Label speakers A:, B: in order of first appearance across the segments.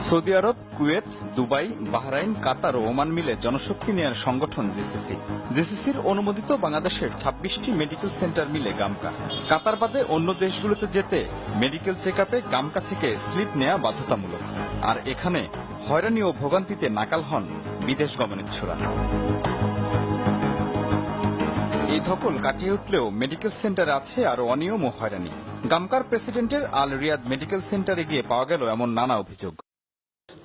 A: Saudi আরব, Kuwait, Dubai, Bahrain, কাতার ও Oman মিলে জনশক্তি নেয়ার সংগঠন জিসিসি। জিসিসির অনুমোদিত বাংলাদেশের ২৬টি মেডিকেল সেন্টার মিলে গামকা। কাতার বাদে অন্য দেশগুলোতে যেতে মেডিকেল চেকআপে গামকা থেকে স্লিপ নেওয়া বাধ্যতামূলক। আর এখানে হয়রানি ও ভোগান্তিতে নাকাল হন বিদেশ গমনেচ্ছুরা। এই ধকল কাটিয়ে উঠলেও মেডিকেল সেন্টারে আছে আরো অনিয়ম ও হয়রানি। গামকার প্রেসিডেন্টের আল রিয়াদ মেডিকেল সেন্টারে গিয়ে পাওয়া গেল এমন নানা অভিযোগ।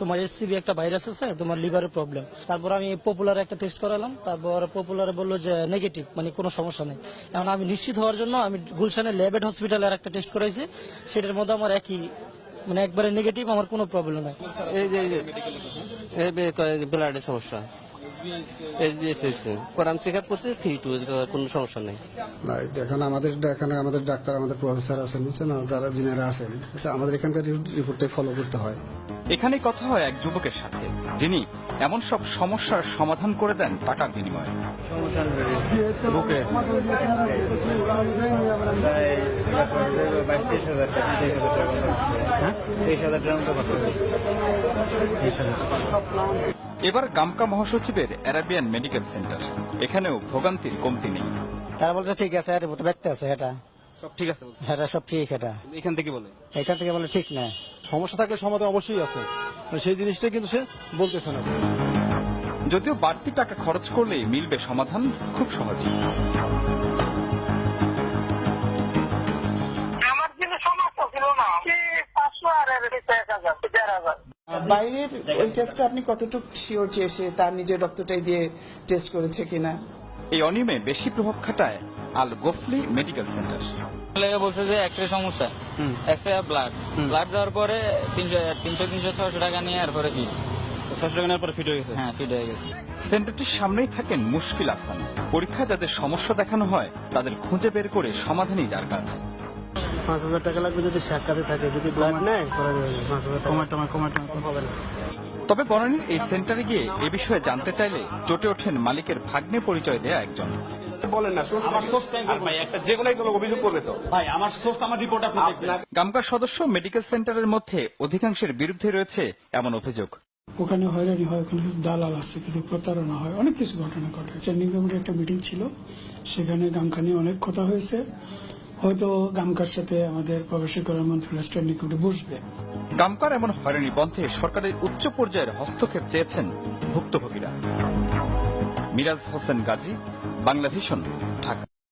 B: তোমার এসসিবি একটা ভাইরাস আছে, তোমার লিভারের প্রবলেম। তারপর আমি পপুলার একটা টেস্ট করালাম, তারপর পপুলারে বললো যে নেগেটিভ, মানে কোনো সমস্যা নেই। এখন আমি নিশ্চিত হওয়ার জন্য আমি গুলশানের ল্যাবেড হসপিটালের একটা টেস্ট করাইছি, সেটার মধ্যে আমার একই, মানে একবারে নেগেটিভ, আমার কোনো প্রবলেম নাই।
C: এই যে ব্লাডের সমস্যা, কোরআন চেক আপ করছে, ফ্রি টু, কোনো সমস্যা নেই।
D: এখন আমাদের ডাক্তার, আমাদের প্রফেসর আছেন, বুঝছেন, যারা যিনারা আছেন, আমাদের এখানকার রিপোর্টটাই ফলো করতে হয়।
A: এখানে কথা হয় এক যুবকের সাথে, যিনি এমন সব সমস্যার সমাধান করে দেন টাকার বিনিময়ে। এবার গামকা মহাসচিবের অ্যারাবিয়ান মেডিকেল সেন্টার, এখানেও ভোগান্তির কমতি নেই।
B: তারা বলছে ঠিক আছে, রিপোর্ট ব্যক্তি আছে, এটা
A: সব ঠিক আছে,
B: এটা সব ঠিক। এটা
A: এখান থেকে বলে,
B: এখান থেকে বলে ঠিক না।
E: সমস্যা থাকলে সমাধান অবশ্যই আছে, সেই জিনিসটা কিন্তু সে বলতেছে না।
A: যদিও বাড়তি টাকা খরচ করলেই মিলবে সমাধান খুব সহজেই।
F: আমার কিন্তু সমস্যা ছিল না, 500 আর 1000, 1000।
G: বাইরের ওই টেস্টটা আপনি কতটুকু শিওর যে সে তার নিজের রক্তটাই দিয়ে টেস্ট করেছে কিনা?
A: এই অনিয়মে বেশি প্রভাব খাটায় আল গোফলি মেডিকেল সেন্টার।
H: বলছে যে এক্সরে সমস্যা, এক্সরে ব্লাড দেওয়ার পরে 300-600 টাকা নিয়ে এরপরে ফিট, 600 টাকা নেওয়ার পরে ফিট হয়ে গেছে। হ্যাঁ, ফিট হয়ে গেছে।
A: সেন্টারটির সামনেই থাকেন মুশকিল আসান। পরীক্ষায় যাদের সমস্যা দেখানো হয় তাদের খুঁজে বের করে সমাধানই যার কাজ।
B: 5000 টাকা লাগবে যদি সাক্ষাতে থাকে, যদি ব্লাড নেয় 5000 টাকা হবে না।
A: তবে বনানীর এই সেন্টারে গিয়ে এ বিষয়ে জানতে চাইলে চটে ওঠেন মালিকের ভাগ্নে পরিচয় দেয়া একজন। গামকার সদস্য মেডিকেল সেন্টারের মধ্যে অধিকাংশের বিরুদ্ধে রয়েছে এমন অভিযোগ।
I: ওখানে হয়রানি হয়, ওখানে দালাল আছে, কিন্তু প্রতারণা হয়, অনেক কিছু ঘটনা ঘটে। স্ট্যান্ডিং কমিটির একটা মিটিং ছিল, সেখানে গামকা নিয়ে অনেক কথা হয়েছে। হয়তো গামকার সাথে আমাদের প্রবাসী কল্যাণ মন্ত্রণালয় স্ট্যান্ডিং কমিটি বসবে।
A: গামকার এমন হয়রানি বন্ধে সরকারের উচ্চ পর্যায়ের হস্তক্ষেপ চেয়েছেন ভুক্তভোগীরা। মিরাজ হোসেন গাজী, বাংলা ভিশন, ঢাকা।